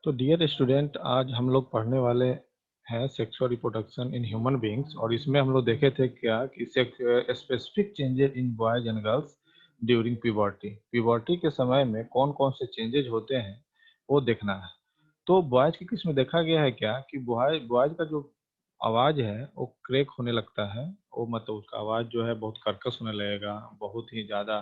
तो dear student, आज हम लोग पढ़ने वाले हैं sexual reproduction in human beings. और इसमें हम लोग देखे थे क्या कि specific changes in boys and girls during puberty. Puberty के समय में कौन कौन से चेंजेज होते हैं वो देखना है। तो बॉयज के केस में देखा गया है क्या कि बॉयज बॉयज का जो आवाज़ है वो क्रैक होने लगता है। वो मतलब उसका आवाज़ जो है बहुत कर्कश होने लगेगा, बहुत ही ज़्यादा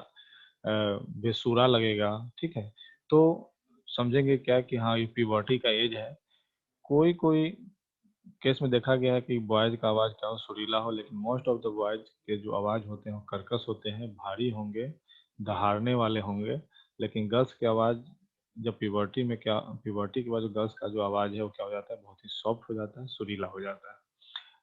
बेसुरा लगेगा। ठीक है, तो समझेंगे क्या कि हाँ ये प्यूबर्टी का एज है। कोई कोई केस में देखा गया है कि बॉयज का आवाज़ क्या हो, सुरीला हो, लेकिन मोस्ट ऑफ द बॉयज के जो आवाज़ होते हैं वो कर्कश होते हैं, भारी होंगे, दहाड़ने वाले होंगे। लेकिन गर्ल्स की आवाज़ जब प्यूबर्टी में क्या प्यूबर्टी के बाद जो गर्ल्स का जो आवाज़ है वो क्या हो जाता है, बहुत ही सॉफ्ट हो जाता है, सुरीला हो जाता है।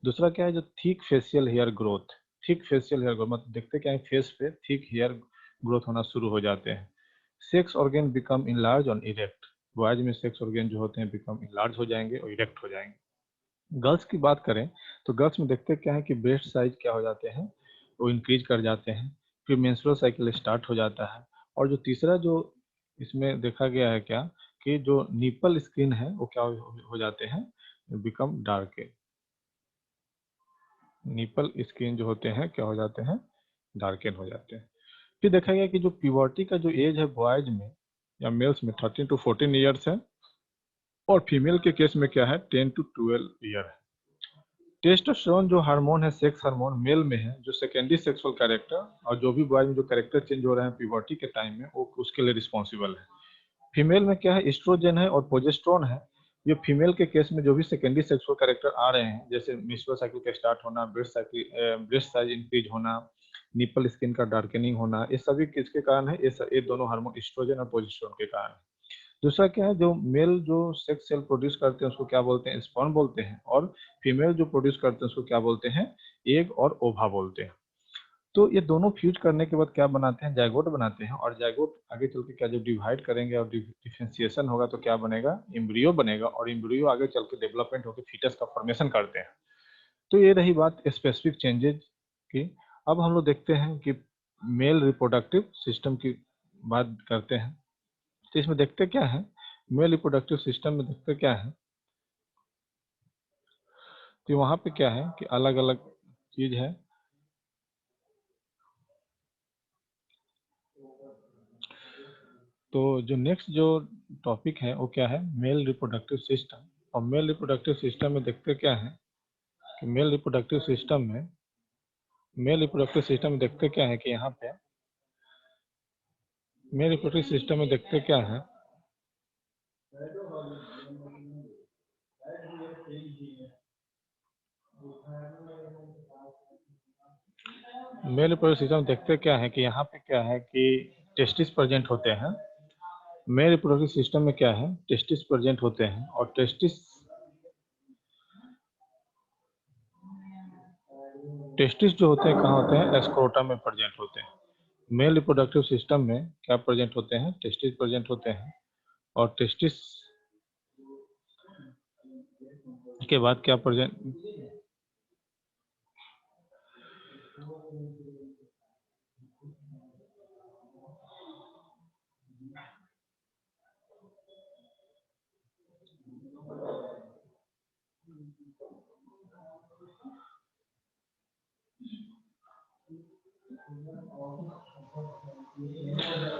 दूसरा क्या है, जो thick facial hair growth. Thick facial hair growth मतलब देखते क्या है, फेस पे थिक हेयर ग्रोथ होना शुरू हो जाते हैं। सेक्स ऑर्गेन बिकम इनलार्ज और इरेक्ट। बॉयज में सेक्स ऑर्गेन जो होते हैं बिकम इनलार्ज हो जाएंगे और इरेक्ट हो जाएंगे। गर्ल्स की बात करें तो गर्ल्स में देखते क्या है कि ब्रेस्ट साइज क्या हो जाते हैं, वो इंक्रीज कर जाते हैं। फिर मेंस्ट्रुअल साइकिल स्टार्ट हो जाता है। और जो तीसरा जो इसमें देखा गया है क्या कि जो निपल स्किन है वो क्या हो जाते हैं, बिकम डार्क। निपल स्किन जो होते हैं क्या हो जाते हैं, डार्कन हो जाते हैं। फिर देखा गया कि जो प्यूबर्टी का जो एज है बॉयज में या मेल्स में 13 to 14 ईयर्स है, और फीमेल के केस में क्या है 10 to 12 ईयर है। टेस्टोस्टेरोन जो हार्मोन है, सेक्स हार्मोन, मेल में है जो सेकेंडरी सेक्सुअल कैरेक्टर, और जो भी बॉयज में जो कैरेक्टर चेंज हो रहे हैं प्यूबर्टी के टाइम में वो उसके लिए रिस्पॉन्सिबल है। फीमेल में क्या है, एस्ट्रोजन है और प्रोजेस्टेरोन है। ये फीमेल के केस में जो भी सेकेंडरी सेक्सुअल कैरेक्टर आ रहे हैं, जैसे मेंस्ट्रुअल साइकिल का स्टार्ट होना, ब्रेस्ट साइज इंक्रीज होना, निपल स्किन का डार्कनिंग होना, ये सभी किसके कारण है, ये दोनों हार्मोन एस्ट्रोजन और प्रोजेस्टेरोन के कारण है। दूसरा क्या है, जो मेल जो सेक्स सेल प्रोड्यूस करते हैं उसको क्या बोलते हैं, स्पर्म बोलते हैं। और फीमेल जो प्रोड्यूस करते हैं उसको क्या बोलते हैं, एग और ओवा बोलते हैं। तो ये दोनों फ्यूज करने के बाद क्या बनाते हैं, जाइगोट बनाते हैं। और जाइगोट आगे चल के क्या जो डिवाइड करेंगे और डिफरेंशिएशन होगा तो क्या बनेगा, एम्ब्रियो बनेगा। और एम्ब्रियो आगे चल के डेवलपमेंट होकर फीटस का फॉर्मेशन करते हैं। तो ये रही बात स्पेसिफिक चेंजेज की। अब हम लोग देखते हैं कि मेल रिप्रोडक्टिव सिस्टम की बात करते हैं। तो इसमें देखते क्या है, मेल रिप्रोडक्टिव सिस्टम में देखते क्या है कि वहाँ पे क्या है कि अलग अलग चीज है। तो जो नेक्स्ट जो टॉपिक है वो क्या है, मेल रिप्रोडक्टिव सिस्टम। और मेल रिप्रोडक्टिव सिस्टम में देखते क्या है कि मेल रिप्रोडक्टिव सिस्टम में देखते क्या है कि यहाँ पे मेल रिप्रोडक्टिव सिस्टम में देखते क्या है, मेल रिप्रोडक्टिव सिस्टम में देखते क्या है कि यहाँ पे क्या है कि टेस्टिस प्रेजेंट होते हैं। मेल रिप्रोडक्टिव सिस्टम में क्या है, टेस्टिस प्रेजेंट होते हैं। और टेस्टिस जो होते हैं कहाँ होते हैं, स्क्रोटम में प्रेजेंट होते हैं। मेल रिप्रोडक्टिव सिस्टम में क्या प्रेजेंट होते हैं, टेस्टिस प्रेजेंट होते हैं। और टेस्टिस के बाद क्या प्रेजेंट,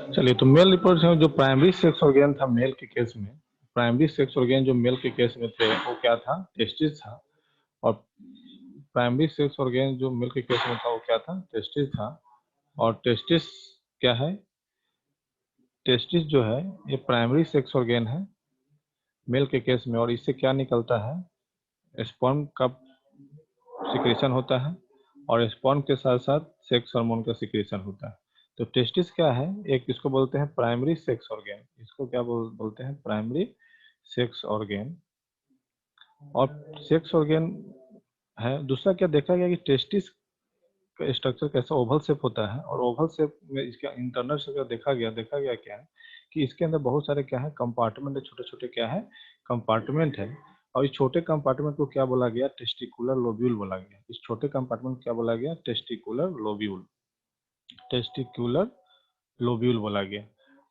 चलिए। तो मेल रिप्रोडक्शन जो प्राइमरी सेक्स ऑर्गेन था मेल के केस में, प्राइमरी सेक्स ऑर्गेन जो मेल के केस में थे वो क्या था, टेस्टिस था। और प्राइमरी सेक्स ऑर्गेन जो मेल के केस में था वो क्या था, टेस्टिस था। और टेस्टिस क्या है, टेस्टिस जो है ये प्राइमरी सेक्स ऑर्गेन है मेल के केस में। और इससे क्या निकलता है, स्पर्म का सिक्रेशन होता है। और स्पर्म के साथ साथ सेक्स हार्मोन का सिक्रेशन होता है। तो टेस्टिस क्या है, एक इसको बोलते हैं प्राइमरी सेक्स ऑर्गेन। इसको क्या बोलते हैं, प्राइमरी सेक्स ऑर्गेन। और सेक्स ऑर्गेन है। दूसरा क्या देखा गया कि टेस्टिस का स्ट्रक्चर कैसा, ओवल शेप होता है। और ओवल शेप में इसका इंटरनल स्ट्रक्चर देखा गया क्या है कि इसके अंदर बहुत सारे क्या है कंपार्टमेंट है, छोटे छोटे क्या है कंपार्टमेंट है। और इस छोटे कंपार्टमेंट को क्या बोला गया, टेस्टिकुलर लोब्यूल बोला गया। इस छोटे कंपार्टमेंट को क्या बोला गया, टेस्टिकुलर लोब्यूल, टेस्टिकुलर लोब्यूल बोला गया।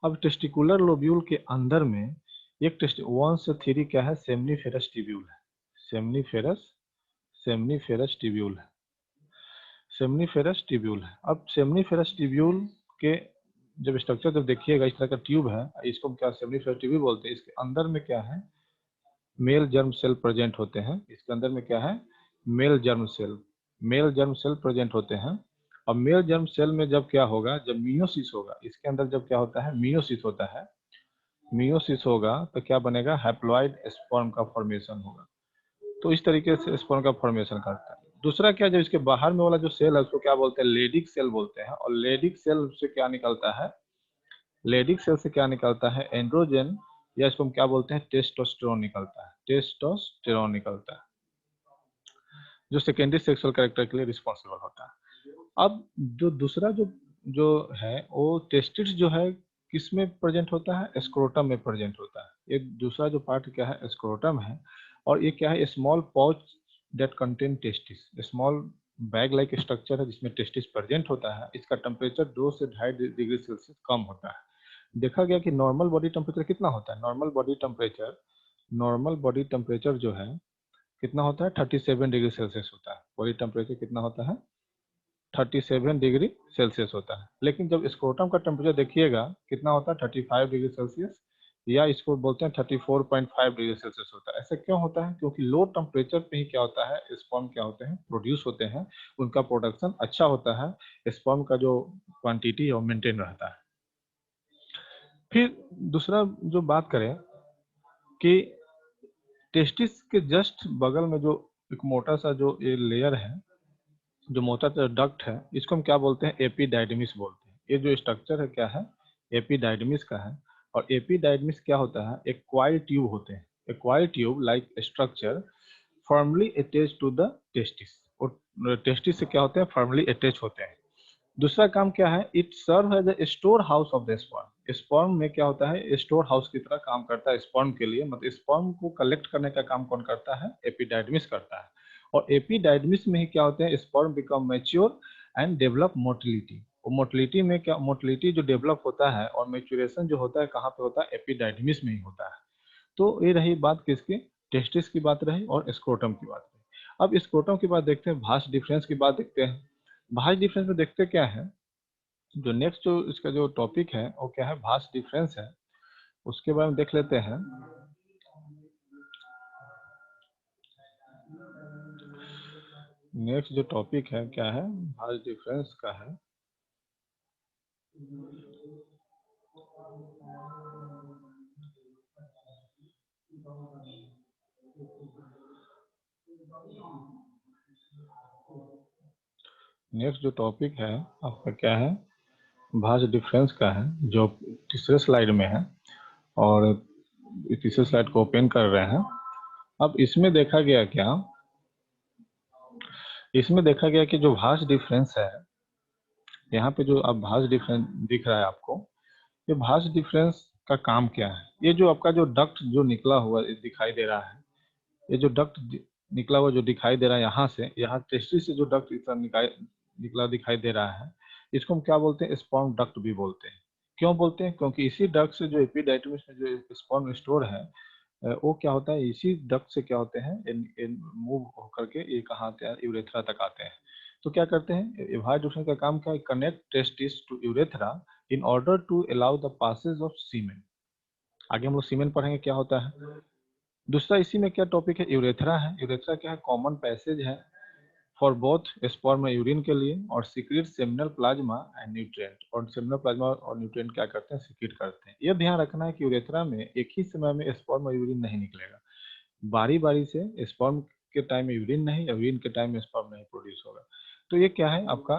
अब टेस्टिकुलर लोब्यूल के अंदर में एक टेस्ट 1 से 3 क्या है, सेमनीफेरस ट्यूब्यूल है, सेमनीफेरस ट्यूब्यूल है, सेमनीफेरस ट्यूब्यूल है। अब सेमनीफेरस ट्यूब्यूल के जब स्ट्रक्चर जब देखिएगा, इस तरह का ट्यूब है, इसको हम क्या सेमनीफेरस ट्यूब्यूल बोलते हैं। इसके अंदर में क्या है, मेल जर्म सेल प्रेजेंट होते हैं। इसके अंदर में क्या है, मेल जर्म सेल प्रेजेंट होते हैं। और मेल जर्म सेल में जब क्या होगा, जब मियोसिस होगा, इसके अंदर जब क्या होता है, मियोसिस होता है, मियोसिस होगा तो क्या बनेगा, हैप्लॉइड स्पर्म का फॉर्मेशन होगा। तो इस तरीके से स्पर्म का फॉर्मेशन करता है। दूसरा क्या, जब इसके बाहर में वाला जो सेल है उसको क्या बोलते हैं, लेडिक सेल बोलते हैं। और लेडिक सेल से क्या निकलता है, लेडिक सेल से क्या निकलता है, एंड्रोजन, या इसको हम क्या बोलते हैं, टेस्टोस्टेरोन निकलता है, टेस्टोस्टेरोन निकलता है, जो सेकेंडरी सेक्सुअल कैरेक्टर के लिए रिस्पॉन्सिबल होता है। अब जो दूसरा जो है वो टेस्टिस जो है किस में प्रेजेंट होता है, स्क्रोटम में प्रेजेंट होता है। ये दूसरा जो पार्ट क्या है, स्क्रोटम है। और ये क्या है, small pouch that contain testis, small bag like structure है जिसमें टेस्टिस प्रेजेंट होता है। इसका टेम्परेचर 2 से 2.5 डिग्री सेल्सियस कम होता है। देखा गया कि नॉर्मल बॉडी टेम्परेचर कितना होता है, नॉर्मल बॉडी टेम्परेचर जो है कितना होता है, 37 डिग्री सेल्सियस होता है। बॉडी टेम्परेचर कितना होता है, 37 डिग्री सेल्सियस होता है। लेकिन जब स्क्रोटम का टेम्परेचर देखिएगा कितना होता है, 35 डिग्री सेल्सियस, या इसको बोलते हैं 34.5 डिग्री सेल्सियस होता है। ऐसा क्यों होता है, क्योंकि लो टेम्परेचर पे ही क्या होता है, स्पर्म क्या होते हैं, प्रोड्यूस होते हैं, उनका प्रोडक्शन अच्छा होता है, स्पर्म का जो क्वांटिटी है वो मेंटेन रहता है। फिर दूसरा जो बात करें कि टेस्टिस के जस्ट बगल में जो एक मोटा सा जो ये लेयर है, जो मोटा सा डक्ट है, इसको हम क्या बोलते हैं, एपिडाइडमिस बोलते हैं। ये जो स्ट्रक्चर है क्या है, एपिडाइडमिस का है। और एपिडाइडमिस क्या होता है, एक क्वाइल ट्यूब होते हैं, एक coil tube like structure firmly attach to the testis. और टेस्टिस से क्या होते हैं, फर्मली अटैच होते हैं। दूसरा काम क्या है, it serve as a store house of the sperm. Sperm में क्या होता है, स्टोर हाउस की तरह काम करता है स्पर्म के लिए। मतलब स्पर्म को कलेक्ट करने का काम कौन करता है, एपिडाइडमिस करता है। और एपिडाइडमिस में ही क्या होते हैं, sperm become mature and develop motility. और मोटिलिटी में क्या, मोटिलिटी जो डेवलप होता है और मेच्योरेशन जो होता है कहाँ पे होता है, एपिडाइडमिस में ही होता है। तो ये रही बात किसकी, टेस्टिस की बात रही और स्क्रोटम की बात रही। अब स्क्रोटम की बात देखते हैं, भास्ट डिफरेंस की बात देखते हैं। भास्ट डिफरेंस में देखते क्या है, जो नेक्स्ट जो इसका जो टॉपिक है वो क्या है, भास्ट डिफरेंस है, उसके बारे में देख लेते हैं। नेक्स्ट जो टॉपिक है क्या है, भास्ट डिफरेंस का है। नेक्स्ट जो टॉपिक है आपका क्या है, भास्ट डिफरेंस का है, जो तीसरे स्लाइड में है। और तीसरे स्लाइड को ओपन कर रहे हैं। अब इसमें देखा गया क्या, इसमें देखा गया कि जो भास्ट डिफरेंस है, यहाँ पे जो अब भास्ट डिफरेंस दिख रहा है आपको, ये भास्ट डिफरेंस का काम क्या है। ये जो आपका जो डक्ट जो निकला हुआ दिखाई दे रहा है, ये जो डक्ट निकला हुआ जो दिखाई दे रहा है, यहाँ से, यहाँ टेस्टिस से जो डक्ट निकला दिखाई दे रहा है, इसको हम क्या बोलते हैं, स्पर्म डक्ट भी बोलते हैं। क्यों बोलते हैं, क्योंकि इसी डक्ट से जो एपिडाइडमिस में जो स्पर्म स्टोर है, वो क्या होता है, इसी डक्ट से क्या होते हैं, मूव होकर के ये कहाँ आते हैं, यूरेथ्रा तक आते हैं। तो क्या करते हैं, भास्ट का काम क्या है, connect testis to urethra in order to allow the passage of semen. आगे हम लोग सीमेन पढ़ेंगे क्या होता है। दूसरा इसी में क्या टॉपिक है, यूरेथ्रा है। यूरेथ्रा क्या है, कॉमन पैसेज है फॉर बोथ स्पर्म और यूरिन के लिए, और secret seminal plasma and nutrient. और सेमिनल प्लाज्मा और न्यूट्रिएंट क्या करते हैं, सीक्रेट करते हैं। यह ध्यान रखना है कि यूरेथ्रा में एक ही समय में स्पर्म और यूरिन नहीं निकलेगा, बारी बारी से स्पर्म के टाइम में यूरिन नहीं, यूरिन के टाइम में स्पर्म नहीं प्रोड्यूस होगा। तो ये क्या है आपका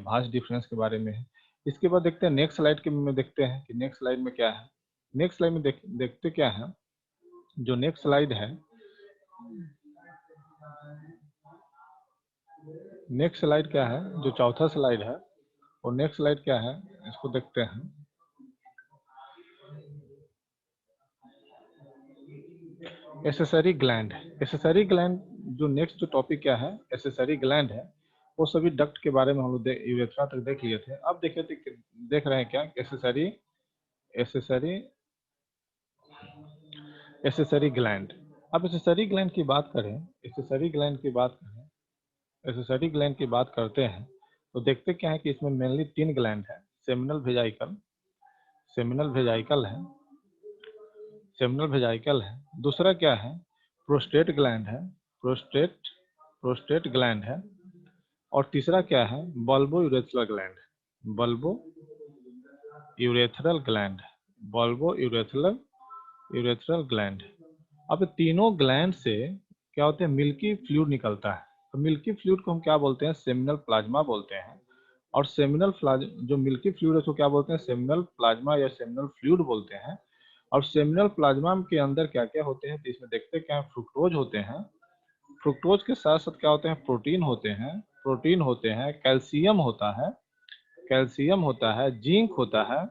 भास्ट डिफरेंस के बारे में है। इसके बाद देखते हैं नेक्स्ट स्लाइड के में, देखते हैं कि नेक्स्ट स्लाइड में क्या है। नेक्स्ट स्लाइड में देखते क्या है, जो नेक्स्ट स्लाइड है, नेक्स्ट स्लाइड क्या है, जो चौथा स्लाइड है, और नेक्स्ट स्लाइड क्या है, इसको देखते हैं। एसेसरी ग्लैंड, एसेसरी ग्लैंड जो नेक्स्ट जो टॉपिक क्या है, एसेसरी ग्लैंड है। वो सभी डक्ट के बारे में हम लोग यूरेथ्रा तक देख लिए थे। अब देख रहे हैं क्या, एसेसरी, एसेसरी एसेसरी ग्लैंड। अब एसेसरी ग्लैंड की बात करें, एसेसरी ग्लैंड की बात करें, एसेसरी ग्लैंड की बात करते हैं तो देखते क्या है कि इसमें मेनली 3 ग्लैंड है। सेमिनल वेजाइकल, सेमिनल वेजाइकल है, सेमिनल वेजाइकल है। दूसरा क्या है, प्रोस्टेट ग्लैंड है, प्रोस्टेट प्रोस्टेट ग्लैंड है। और तीसरा क्या है, bulbo urethral gland, bulbo urethral gland, bulbo urethral gland. अब तीनों ग्लैंड से क्या होते हैं, मिल्की फ्लूइड निकलता है। तो मिल्की फ्लूइड को हम क्या बोलते हैं, सेमिनल प्लाज्मा बोलते हैं। और सेमिनल जो मिल्की फ्लूइड है उसको क्या बोलते हैं, सेमिनल प्लाज्मा या सेमिनल फ्लूइड बोलते हैं। और सेमिनल प्लाज्मा के अंदर क्या क्या होते हैं, तो इसमें देखते क्या है, फ्रुक्टोज होते हैं। फ्रुक्टोज के साथ साथ क्या होते हैं, प्रोटीन होते हैं, प्रोटीन होते हैं, कैल्शियम होता है, कैल्शियम होता है, जिंक होता है,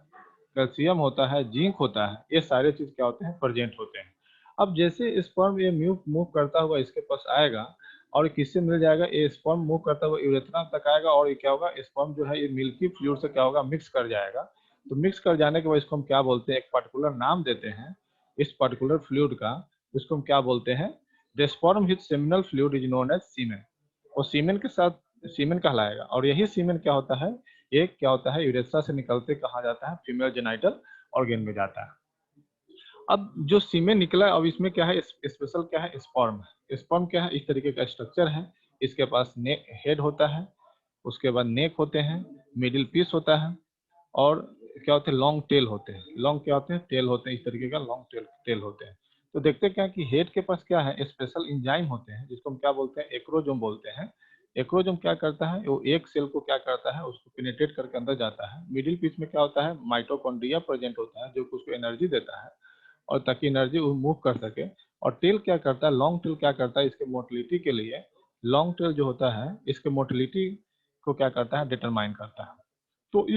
कैल्शियम होता है, जिंक होता है। ये सारे चीज क्या होते हैं, प्रेजेंट होते हैं। अब जैसे स्पर्म ये मूव मूव करता हुआ इसके पास आएगा और किससे मिल जाएगा, ये स्पर्म मूव करता हुआ यूरेथ्रा तक आएगा और ये क्या होगा, स्पर्म जो है ये मिल्की फ्लूइड से क्या होगा, मिक्स कर जाएगा। तो मिक्स कर जाने के बाद इसको हम क्या बोलते हैं, एक पर्टिकुलर नाम देते हैं इस पर्टिकुलर फ्लूइड का। इसको हम क्या बोलते हैं, the sperm with seminal fluid is known as semen. और सीमेन के साथ सीमेन कहलाएगा। और यही सीमेन क्या होता है, ये क्या होता है, यूरेथ्रा से निकलते कहा जाता है फीमेल जेनाइटल ऑर्गन में जाता है। अब जो सीमेन निकला, अब इसमें क्या है, स्पेशल क्या है, स्पर्म। स्पर्म क्या है, इस तरीके का स्ट्रक्चर है। इसके पास नेक हेड होता है, उसके बाद नेक होते हैं, मिडिल पीस होता है, और क्या होते हैं, लॉन्ग टेल होते हैं। लॉन्ग क्या होते हैं, टेल होते हैं, इस तरीके का लॉन्ग टेल होते हैं। तो देखते क्या कि हेड के पास क्या है, स्पेशल इंजाइम होते हैं जिसको हम क्या बोलते हैं, एक्रोजोम बोलते हैं। एक्रोजोम क्या करता है, वो एक सेल को क्या करता है, उसको पेनिट्रेट करके अंदर जाता है। मिडिल पीस में क्या होता है, माइटोकॉन्ड्रिया प्रेजेंट होता है जो कि उसको एनर्जी देता है और ताकि एनर्जी वो मूव कर सके। और टेल क्या करता है, लॉन्ग टेल क्या करता है, इसके मोटिलिटी के लिए लॉन्ग टेल जो होता है इसके मोटिलिटी को क्या करता है, डिटरमाइन करता है। तो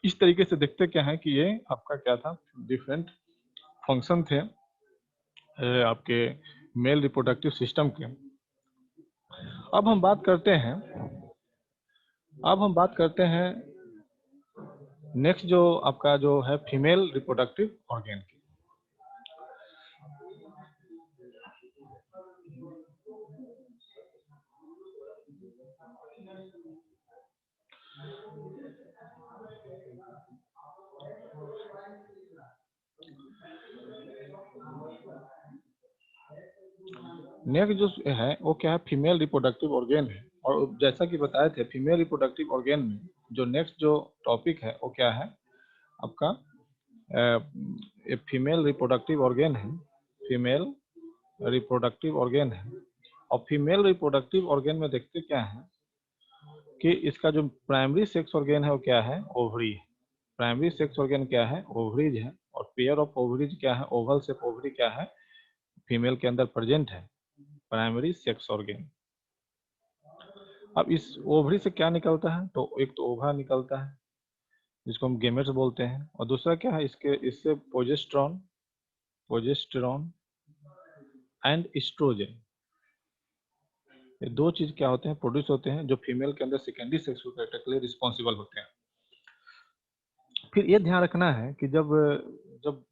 इस तरीके से देखते क्या है कि ये आपका क्या था, डिफरेंट फंक्शन थे आपके मेल रिप्रोडक्टिव सिस्टम के। अब हम बात करते हैं, अब हम बात करते हैं नेक्स्ट जो आपका जो है फीमेल रिप्रोडक्टिव ऑर्गन की। नेक्स्ट जो है वो क्या है, फीमेल रिप्रोडक्टिव ऑर्गन है। और जैसा कि बताए थे, फीमेल रिप्रोडक्टिव ऑर्गन में जो नेक्स्ट जो टॉपिक है वो क्या है आपका, फीमेल रिप्रोडक्टिव ऑर्गन है, फीमेल रिप्रोडक्टिव ऑर्गन है। और फीमेल रिप्रोडक्टिव ऑर्गन में देखते क्या है कि इसका जो प्राइमरी सेक्स ऑर्गन है वो क्या है, ओवरी है। प्राइमरी सेक्स ऑर्गन क्या है, ओवरीज है। और पेयर ऑफ ओवरीज क्या है, ओवल से ओवरी क्या है, फीमेल के अंदर प्रेजेंट है, प्राइमरी सेक्स ऑर्गन। अब इस ओवरी से क्या निकलता है, तो एक तो ओवा निकलता है जिसको हम गेमेट्स बोलते हैं। और दूसरा क्या है, इससे प्रोजेस्टेरॉन, प्रोजेस्टेरॉन एंड एस्ट्रोजन, ये दो चीज क्या होते हैं, प्रोड्यूस होते हैं जो फीमेल के अंदर सेकेंडरी सेक्सुअल कैरेक्टर के लिए रिस्पॉन्सिबल होते हैं। फिर ये ध्यान रखना है कि जब जब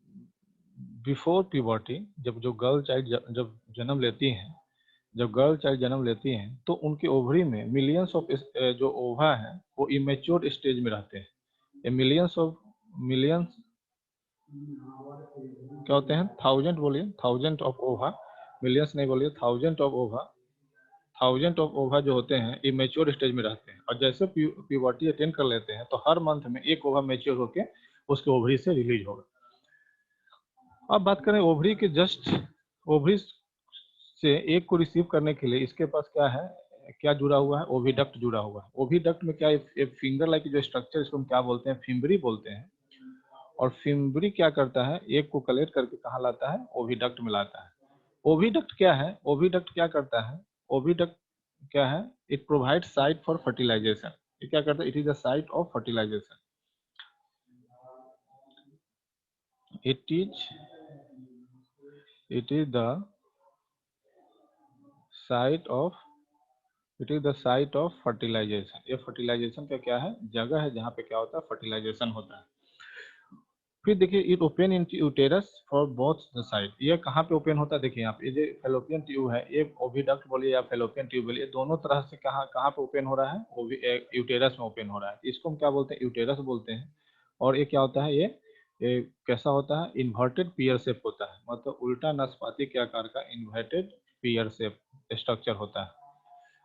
बिफोर प्यूबर्टी, जब जो गर्ल चाइल्ड जब जन्म लेती हैं, जब गर्ल चाइल्ड जन्म लेती हैं तो उनके ओवरी में मिलियंस ऑफ जो ओवा है वो इमेच्योर स्टेज में रहते हैं। ये मिलियंस क्या होते हैं, थाउजेंड बोलिए, थाउजेंड ऑफ ओवा, मिलियंस नहीं बोलिए, थाउजेंड ऑफ ओवा, थाउजेंड ऑफ ओवा जो होते हैं इमेच्योर स्टेज में रहते हैं। और जैसे प्यूबर्टी अटेंड कर लेते हैं तो हर मंथ में एक ओवा मैच्योर होके उसके ओवरी से रिलीज होगा। अब बात करें ओवरी के जस्ट, ओवरी से एक को रिसीव करने के लिए इसके पास क्या है, क्या जुड़ा हुआ है, ओविडक्ट जुड़ा हुआ है। ओविडक्ट में क्या, एक फिंगर लाइक जो स्ट्रक्चर, इसको हम क्या बोलते हैं, फिम्बरी बोलते हैं। और फिम्बरी क्या करता है, एक को कलेक्ट करके कहाँ लाता है, ओविडक्ट में लाता है। ओविडक्ट क्या है, ओविडक्ट क्या करता है, ओविडक्ट क्या है, it provide site for fertilization. ये क्या करता है, it is the site of fertilization, it is the site of, it is the site of fertilization. ये फर्टिलाइजेशन का क्या है, जगह है जहाँ पे क्या होता है, फर्टिलाइजेशन होता है। फिर देखिए it open in uterus for both the side. ये कहाँ पे ओपन होता है, देखिए यहाँ पे ये जो फेलोपियन ट्यूब है, ये ओविडक्ट बोलिए या फेलोपियन ट्यूब बोलिए, दोनों तरह से कहाँ कहाँ पे ओपन हो रहा है, यूटेरस में ओपन हो रहा है। इसको हम क्या बोलते हैं, यूटेरस बोलते हैं। और ये क्या होता है, ये कैसा होता है, इन्वर्टेड पियर शेप होता है, मतलब उल्टा नाशपाती के आकार का इन्वर्टेड पियर शेप स्ट्रक्चर होता है।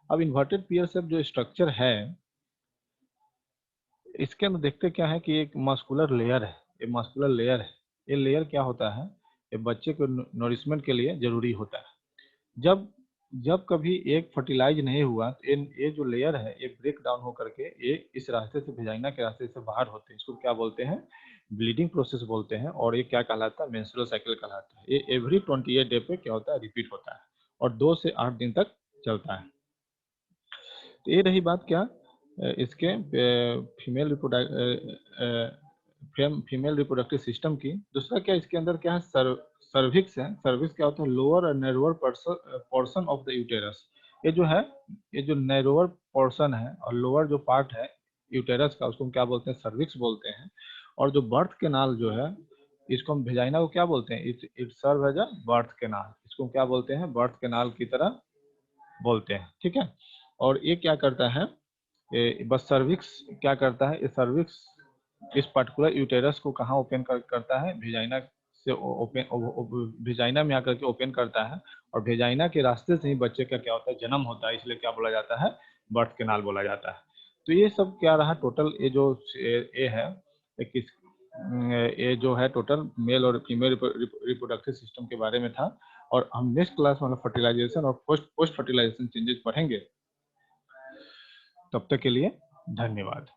अब इन्वर्टेड पियर शेप जो स्ट्रक्चर है, इसके अंदर देखते क्या है कि एक मस्कुलर लेयर है, ये मस्कुलर लेयर है। ये लेयर क्या होता है, ये बच्चे को नरिशमेंट के लिए जरूरी होता है। जब जब कभी एक फर्टिलाइज नहीं हुआ तो ये जो लेयर है ये ब्रेक डाउन होकर के ये इस रास्ते से, वेजाइना के रास्ते से बाहर होते हैं। इसको क्या बोलते हैं, ब्लीडिंग प्रोसेस बोलते हैं। और ये क्या कहलाता है, मेंस्ट्रुअल साइकिल कहलाता है। ये एवरी 28 डे पे क्या होता है, रिपीट होता है और 2 से 8 दिन तक चलता है। तो ये रही बात क्या, इसके फीमेल रिप्रोडक्टिव सिस्टम की। दूसरा क्या इसके अंदर क्या है, सर्विक्स है। सर्विक्स क्या होता है, लोअर और narrower portion of the uterus. ये जो है, ये जो नैरोअर पोर्शन है और लोअर जो पार्ट है यूटेरस का, उसको हम क्या बोलते हैं, सर्विक्स बोलते हैं। और जो बर्थ केनाल जो है, इसको हम वेजाइना को क्या बोलते हैं, it serve as a birth canal. इसको हम क्या बोलते हैं, बर्थ केनाल की तरह बोलते हैं, ठीक है। और ये क्या करता है, बस सर्विक्स क्या करता है, ये सर्विक्स इस पर्टिकुलर यूटेरस को कहाँ ओपन करता है, वेजाइना से ओपन, वेजाइना में आकर के ओपन करता है। और वेजाइना के रास्ते से ही बच्चे का क्या होता है, जन्म होता है। इसलिए क्या बोला जाता है, बर्थ केनाल बोला जाता है। तो ये सब क्या रहा टोटल, ये जो ये है, किस ये जो है टोटल मेल और फीमेल रिप्रोडक्टिव सिस्टम के बारे में था। और हम नेक्स्ट क्लास में फर्टिलाइजेशन और पोस्ट फर्टिलाइजेशन चेंजेस पढ़ेंगे। तब तक के लिए धन्यवाद।